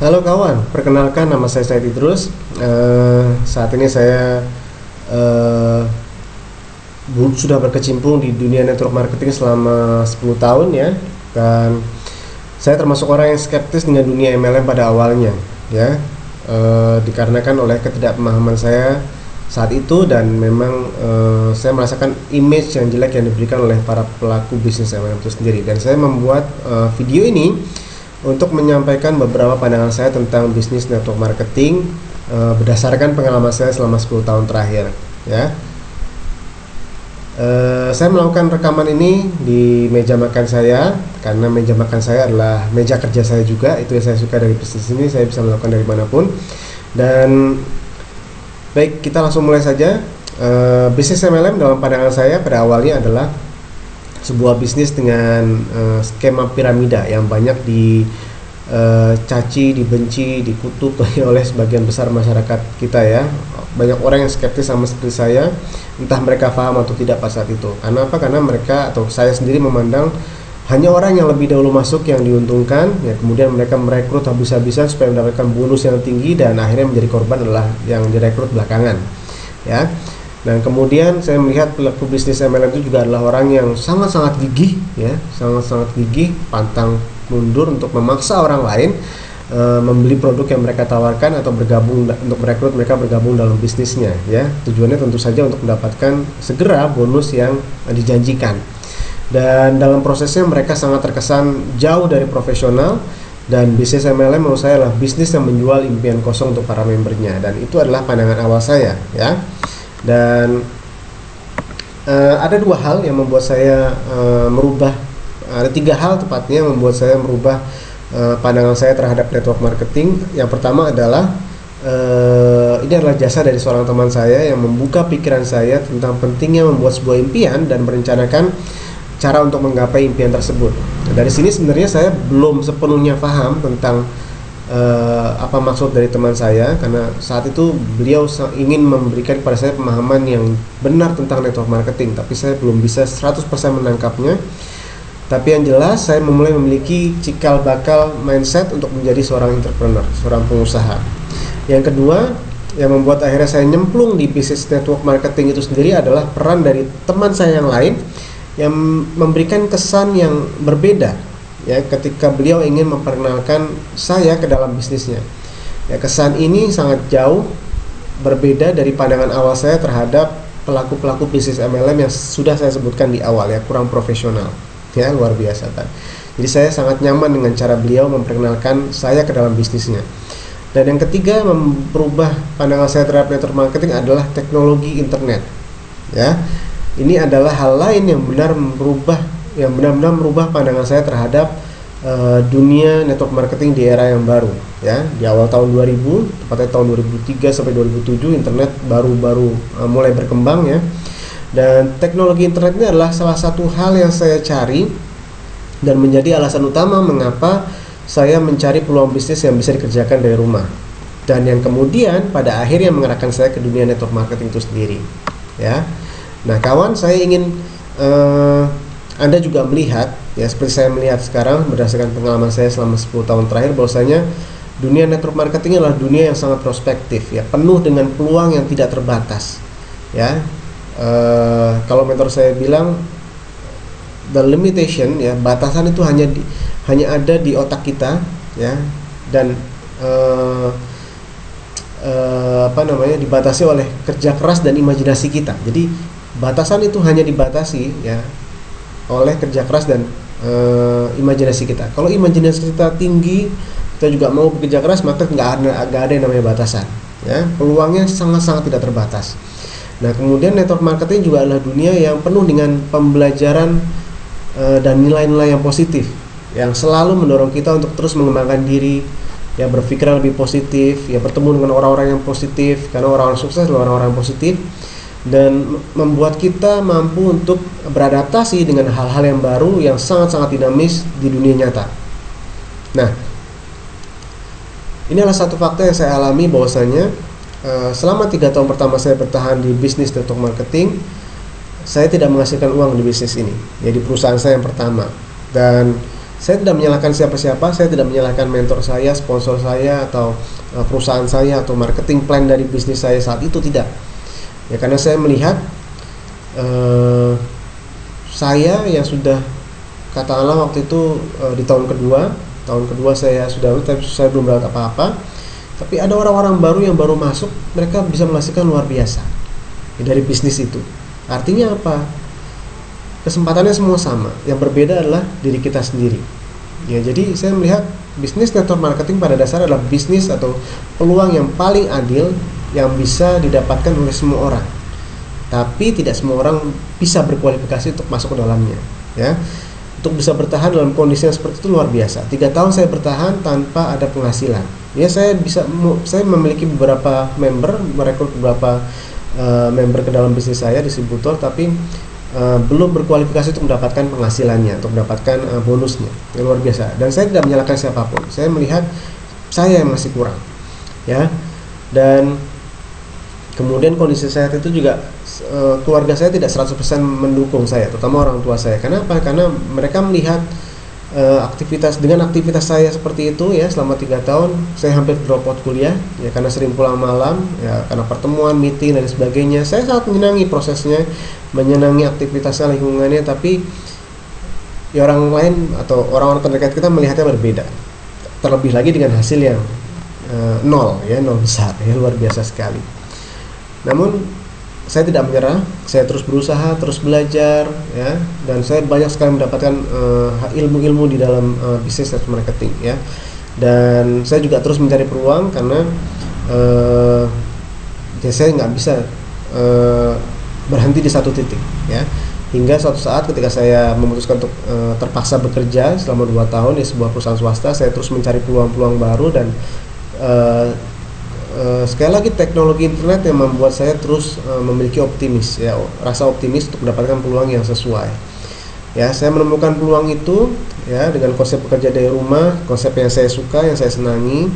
Halo kawan, perkenalkan nama saya Said Idrus. Saat ini saya eh, sudah berkecimpung di dunia network marketing selama 10 tahun ya. Dan saya termasuk orang yang skeptis dengan dunia MLM pada awalnya ya. Dikarenakan oleh ketidakpemahaman saya saat itu, dan memang saya merasakan image yang jelek yang diberikan oleh para pelaku bisnis MLM itu sendiri. Dan saya membuat video ini untuk menyampaikan beberapa pandangan saya tentang bisnis network marketing berdasarkan pengalaman saya selama 10 tahun terakhir ya. Saya melakukan rekaman ini di meja makan saya karena meja makan saya adalah meja kerja saya juga. Itu yang saya suka dari bisnis ini, saya bisa melakukan dari manapun. Dan baik, kita langsung mulai saja. Bisnis MLM dalam pandangan saya pada awalnya adalah sebuah bisnis dengan skema piramida yang banyak dicaci, dibenci, dikutuk oleh sebagian besar masyarakat kita ya. Banyak orang yang skeptis sama seperti saya, entah mereka paham atau tidak pada saat itu. Karena apa? Karena mereka atau saya sendiri memandang hanya orang yang lebih dahulu masuk yang diuntungkan ya, kemudian mereka merekrut habis-habisan supaya mendapatkan bonus yang tinggi, dan akhirnya menjadi korban adalah yang direkrut belakangan ya. Dan kemudian saya melihat pelaku bisnis MLM itu juga adalah orang yang sangat-sangat gigih ya, sangat-sangat gigih, pantang mundur untuk memaksa orang lain membeli produk yang mereka tawarkan atau bergabung untuk merekrut mereka bergabung dalam bisnisnya ya. Tujuannya tentu saja untuk mendapatkan segera bonus yang dijanjikan. Dan dalam prosesnya mereka sangat terkesan jauh dari profesional, dan bisnis MLM menurut saya adalah bisnis yang menjual impian kosong untuk para membernya, dan itu adalah pandangan awal saya ya. Dan ada dua hal yang membuat saya merubah, ada tiga hal tepatnya yang membuat saya merubah pandangan saya terhadap network marketing. Yang pertama adalah ini adalah jasa dari seorang teman saya yang membuka pikiran saya tentang pentingnya membuat sebuah impian dan merencanakan cara untuk menggapai impian tersebut. Dari sini sebenarnya saya belum sepenuhnya paham tentang apa maksud dari teman saya, karena saat itu beliau ingin memberikan kepada saya pemahaman yang benar tentang network marketing, tapi saya belum bisa 100% menangkapnya. Tapi yang jelas saya mulai memiliki cikal bakal mindset untuk menjadi seorang entrepreneur, seorang pengusaha. Yang kedua yang membuat akhirnya saya nyemplung di bisnis network marketing itu sendiri adalah peran dari teman saya yang lain yang memberikan kesan yang berbeda ya, ketika beliau ingin memperkenalkan saya ke dalam bisnisnya ya. Kesan ini sangat jauh berbeda dari pandangan awal saya terhadap pelaku-pelaku bisnis MLM yang sudah saya sebutkan di awal ya, kurang profesional ya, luar biasa kan. Jadi saya sangat nyaman dengan cara beliau memperkenalkan saya ke dalam bisnisnya. Dan yang ketiga merubah pandangan saya terhadap network marketing adalah teknologi internet ya. Ini adalah hal lain yang benar-benar merubah pandangan saya terhadap dunia network marketing di era yang baru ya. Di awal tahun 2000, tepatnya tahun 2003 sampai 2007, internet baru-baru mulai berkembang ya. Dan teknologi internet ini adalah salah satu hal yang saya cari dan menjadi alasan utama mengapa saya mencari peluang bisnis yang bisa dikerjakan dari rumah, dan yang kemudian pada akhirnya mengarahkan saya ke dunia network marketing itu sendiri ya. Nah kawan, saya ingin Anda juga melihat ya, seperti saya melihat sekarang berdasarkan pengalaman saya selama 10 tahun terakhir, bahwasanya dunia network marketing adalah dunia yang sangat prospektif ya, penuh dengan peluang yang tidak terbatas ya. Kalau mentor saya bilang the limitation ya, batasan itu hanya ada di otak kita ya, dan dibatasi oleh kerja keras dan imajinasi kita. Jadi batasan itu hanya dibatasi ya oleh kerja keras dan imajinasi kita. Kalau imajinasi kita tinggi, kita juga mau bekerja keras, maka nggak ada yang namanya batasan ya, peluangnya sangat-sangat tidak terbatas. Nah kemudian network marketing juga adalah dunia yang penuh dengan pembelajaran dan nilai-nilai yang positif, yang selalu mendorong kita untuk terus mengembangkan diri ya, berpikir lebih positif ya, bertemu dengan orang-orang yang positif, karena orang-orang sukses adalah orang-orang positif, dan membuat kita mampu untuk beradaptasi dengan hal-hal yang baru yang sangat-sangat dinamis di dunia nyata. Nah ini adalah satu fakta yang saya alami, bahwasanya selama 3 tahun pertama saya bertahan di bisnis network marketing, saya tidak menghasilkan uang di bisnis ini ya, di perusahaan saya yang pertama. Dan Saya tidak menyalahkan siapa-siapa, saya tidak menyalahkan mentor saya, sponsor saya, atau perusahaan saya, atau marketing plan dari bisnis saya saat itu, tidak. Ya, karena saya melihat saya yang sudah, katakanlah waktu itu di tahun kedua saya sudah, tapi saya belum dapat apa-apa. Tapi ada orang-orang baru yang baru masuk, mereka bisa menghasilkan luar biasa dari bisnis itu. Artinya apa? Kesempatannya semua sama. Yang berbeda adalah diri kita sendiri. Ya, jadi saya melihat bisnis network marketing pada dasarnya adalah bisnis atau peluang yang paling adil yang bisa didapatkan oleh semua orang. Tapi tidak semua orang bisa berkualifikasi untuk masuk ke dalamnya. Ya, untuk bisa bertahan dalam kondisi yang seperti itu luar biasa. 3 tahun saya bertahan tanpa ada penghasilan. Ya, saya memiliki beberapa member, merekrut beberapa member ke dalam bisnis saya, distributor, tapi belum berkualifikasi untuk mendapatkan penghasilannya, untuk mendapatkan bonusnya. Yang luar biasa. Dan saya tidak menyalahkan siapapun. Saya melihat saya yang masih kurang. Ya. Dan kemudian kondisi saya itu juga keluarga saya tidak 100% mendukung saya, terutama orang tua saya. Kenapa? Karena mereka melihat aktivitas saya seperti itu, ya. Selama 3 tahun saya hampir drop out kuliah, ya, karena sering pulang malam, ya, karena pertemuan, meeting dan sebagainya. Saya sangat menyenangi prosesnya, menyenangi aktivitasnya, lingkungannya, tapi ya orang lain atau orang-orang terdekat kita melihatnya berbeda. Terlebih lagi dengan hasil yang nol besar, ya, luar biasa sekali. Namun saya tidak menyerah, saya terus berusaha, terus belajar, ya, dan saya banyak sekali mendapatkan ilmu-ilmu di dalam bisnis network marketing, ya. Dan saya juga terus mencari peluang karena ya saya nggak bisa berhenti di satu titik, ya. Hingga suatu saat ketika saya memutuskan untuk terpaksa bekerja selama 2 tahun di sebuah perusahaan swasta, saya terus mencari peluang-peluang baru dan sekali lagi teknologi internet yang membuat saya terus memiliki rasa optimis untuk mendapatkan peluang yang sesuai. Ya, saya menemukan peluang itu, ya, dengan konsep bekerja dari rumah, konsep yang saya suka, yang saya senangi,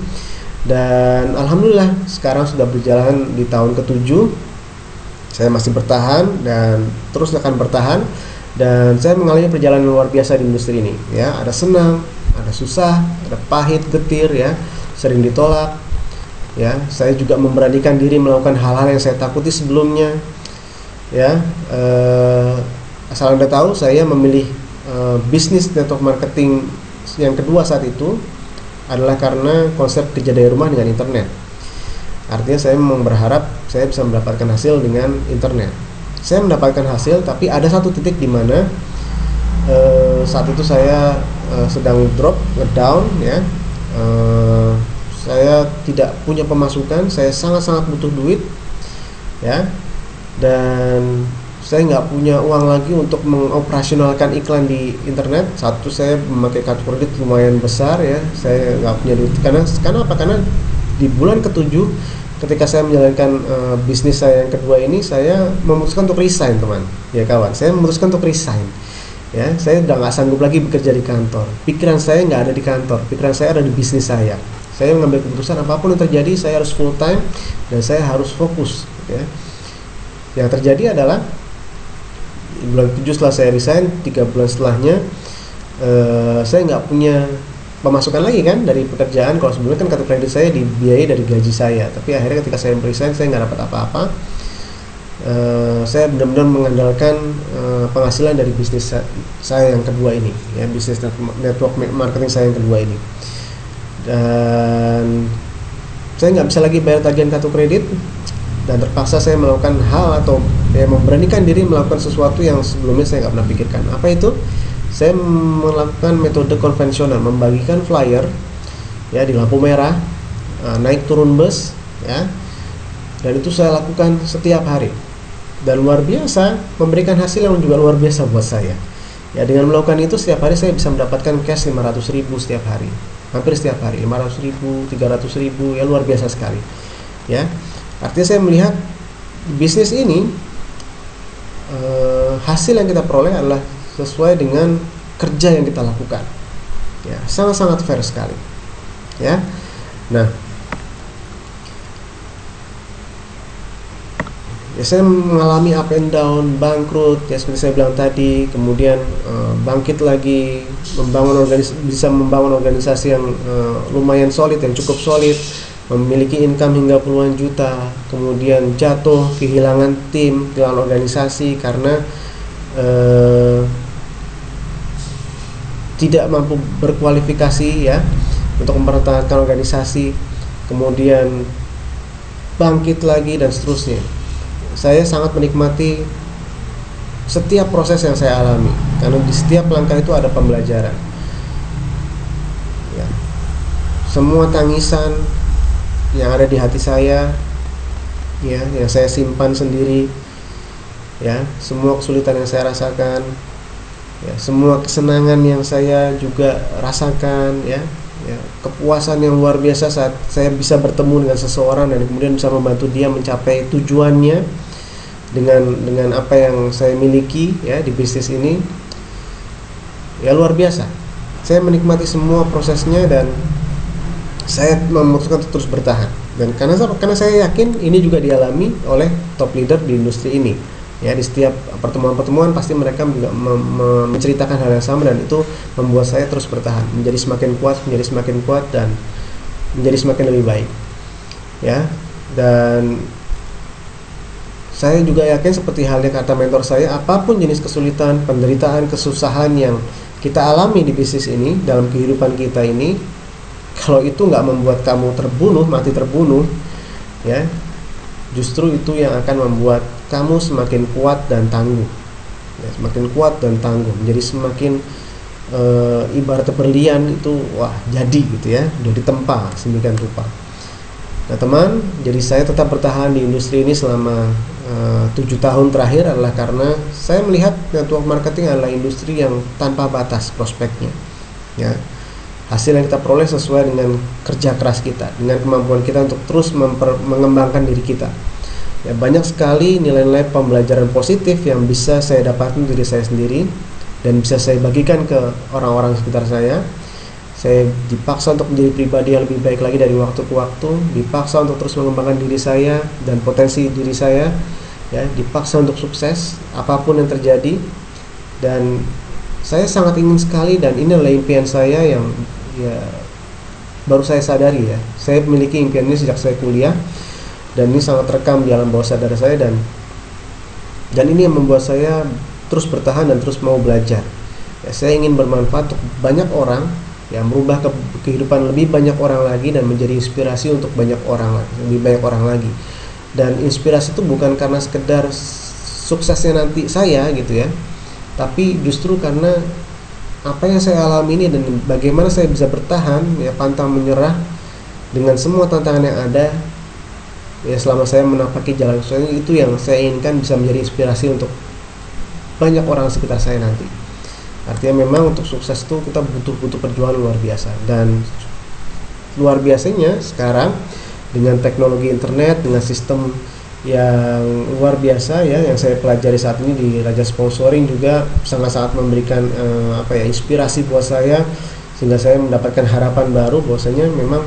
dan alhamdulillah sekarang sudah berjalan di tahun ke-7. Saya masih bertahan dan terus akan bertahan, dan saya mengalami perjalanan luar biasa di industri ini. Ya, ada senang, ada susah, ada pahit, getir, ya, sering ditolak. Ya, saya juga memberanikan diri melakukan hal-hal yang saya takuti sebelumnya. Ya, asal Anda tahu, saya memilih bisnis network marketing yang kedua saat itu adalah karena konsep kerja dari rumah dengan internet. Artinya saya memang berharap saya bisa mendapatkan hasil dengan internet. Saya mendapatkan hasil, tapi ada satu titik di mana saat itu saya sedang drop, ngedown, ya. Saya tidak punya pemasukan, saya sangat-sangat butuh duit, ya, dan saya nggak punya uang lagi untuk mengoperasionalkan iklan di internet. Satu, saya memakai kartu kredit lumayan besar, ya, saya nggak punya duit. Karena apa? Karena di bulan ke-7 ketika saya menjalankan bisnis saya yang kedua ini, saya memutuskan untuk resign, teman, ya kawan. Saya memutuskan untuk resign. Ya, saya udah nggak sanggup lagi bekerja di kantor. Pikiran saya nggak ada di kantor, pikiran saya ada di bisnis saya. Saya mengambil keputusan apapun yang terjadi, saya harus full time dan saya harus fokus, ya. Yang terjadi adalah di bulan 7 setelah saya resign, 3 bulan setelahnya saya nggak punya pemasukan lagi kan dari pekerjaan. Kalau sebelumnya kan kartu kredit saya dibiayai dari gaji saya, tapi akhirnya ketika saya resign saya nggak dapat apa-apa. Saya benar-benar mengandalkan penghasilan dari bisnis saya yang kedua ini, ya, bisnis network marketing saya yang kedua ini. Dan saya nggak bisa lagi bayar tagihan kartu kredit, dan terpaksa saya melakukan hal atau memberanikan diri melakukan sesuatu yang sebelumnya saya nggak pernah pikirkan. Apa itu? Saya melakukan metode konvensional, membagikan flyer, ya, di lampu merah, naik turun bus, ya, dan itu saya lakukan setiap hari, dan luar biasa memberikan hasil yang juga luar biasa buat saya. Ya, dengan melakukan itu setiap hari saya bisa mendapatkan cash 500.000 setiap hari, hampir setiap hari 500.000, 300.000, ya, luar biasa sekali, ya. Artinya saya melihat bisnis ini hasil yang kita peroleh adalah sesuai dengan kerja yang kita lakukan, ya, sangat-sangat fair sekali, ya. Nah, Ya, saya mengalami up and down, bangkrut ya seperti saya bilang tadi, kemudian bangkit lagi, bisa membangun organisasi yang lumayan solid, yang cukup solid, memiliki income hingga puluhan juta, kemudian jatuh, kehilangan tim, kehilangan organisasi karena tidak mampu berkualifikasi ya untuk mempertahankan organisasi, kemudian bangkit lagi dan seterusnya. Saya sangat menikmati setiap proses yang saya alami karena di setiap langkah itu ada pembelajaran ya. Semua tangisan yang ada di hati saya ya, yang saya simpan sendiri ya, semua kesulitan yang saya rasakan ya, semua kesenangan yang saya juga rasakan ya, kepuasan yang luar biasa saat saya bisa bertemu dengan seseorang dan kemudian bisa membantu dia mencapai tujuannya dengan apa yang saya miliki ya di bisnis ini ya, luar biasa. Saya menikmati semua prosesnya dan saya memutuskan untuk terus bertahan, dan karena saya yakin ini juga dialami oleh top leader di industri ini ya. Di setiap pertemuan-pertemuan pasti mereka juga menceritakan hal yang sama, dan itu membuat saya terus bertahan, menjadi semakin kuat dan menjadi semakin lebih baik ya. Dan saya juga yakin seperti halnya kata mentor saya, apapun jenis kesulitan, penderitaan, kesusahan yang kita alami di bisnis ini, dalam kehidupan kita ini, kalau itu nggak membuat kamu mati terbunuh ya, justru itu yang akan membuat kamu semakin kuat dan tangguh ya, semakin kuat dan tangguh, menjadi semakin ibarat berlian itu jadi gitu ya, udah ditempa sedemikian rupa. Nah teman, jadi saya tetap bertahan di industri ini selama 7 tahun terakhir adalah karena saya melihat network marketing adalah industri yang tanpa batas prospeknya ya. Hasil yang kita peroleh sesuai dengan kerja keras kita, dengan kemampuan kita untuk terus mengembangkan diri kita ya. Banyak sekali nilai-nilai pembelajaran positif yang bisa saya dapatkan dari saya sendiri dan bisa saya bagikan ke orang-orang sekitar saya. Saya dipaksa untuk menjadi pribadi yang lebih baik lagi dari waktu ke waktu, dipaksa untuk terus mengembangkan diri saya dan potensi diri saya ya, dipaksa untuk sukses apapun yang terjadi. Dan saya sangat ingin sekali, dan ini adalah impian saya yang ya baru saya sadari ya. Saya memiliki impian ini sejak saya kuliah, dan ini sangat rekam di alam bawah sadar saya, dan ini yang membuat saya terus bertahan dan terus mau belajar ya. Saya ingin bermanfaat untuk banyak orang ya, merubah kehidupan lebih banyak orang lagi dan menjadi inspirasi untuk lebih banyak orang lagi. Dan inspirasi itu bukan karena sekedar suksesnya nanti saya gitu ya, tapi justru karena apa yang saya alami ini dan bagaimana saya bisa bertahan ya, pantang menyerah dengan semua tantangan yang ada ya, selama saya menapaki jalan sukses. Itu yang saya inginkan bisa menjadi inspirasi untuk banyak orang sekitar saya nanti. Artinya memang untuk sukses itu kita butuh perjuangan luar biasa, dan luar biasanya sekarang dengan teknologi internet, dengan sistem yang luar biasa ya, yang saya pelajari saat ini di Raja Sponsoring juga sangat-sangat memberikan inspirasi buat saya, sehingga saya mendapatkan harapan baru bahwasanya memang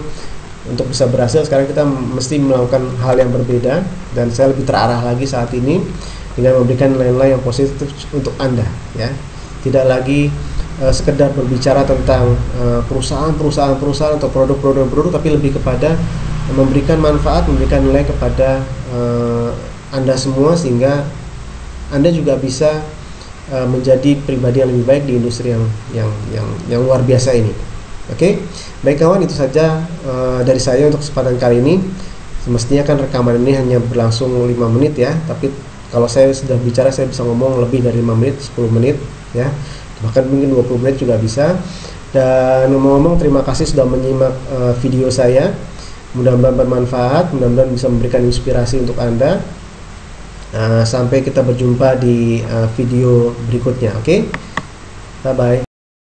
untuk bisa berhasil sekarang kita mesti melakukan hal yang berbeda, dan saya lebih terarah lagi saat ini dengan memberikan nilai-nilai yang positif untuk Anda ya. Tidak lagi sekedar berbicara tentang perusahaan atau produk, tapi lebih kepada memberikan manfaat, memberikan nilai kepada Anda semua, sehingga Anda juga bisa menjadi pribadi yang lebih baik di industri yang luar biasa ini. Oke, baik kawan, itu saja dari saya untuk kesempatan kali ini. Semestinya kan rekaman ini hanya berlangsung 5 menit ya, tapi kalau saya sudah bicara saya bisa ngomong lebih dari 5 menit, 10 menit ya, bahkan mungkin 20 menit juga bisa. Dan ngomong-ngomong, terima kasih sudah menyimak video saya. Mudah-mudahan bermanfaat, mudah-mudahan bisa memberikan inspirasi untuk Anda. Sampai kita berjumpa di video berikutnya. Oke, bye bye.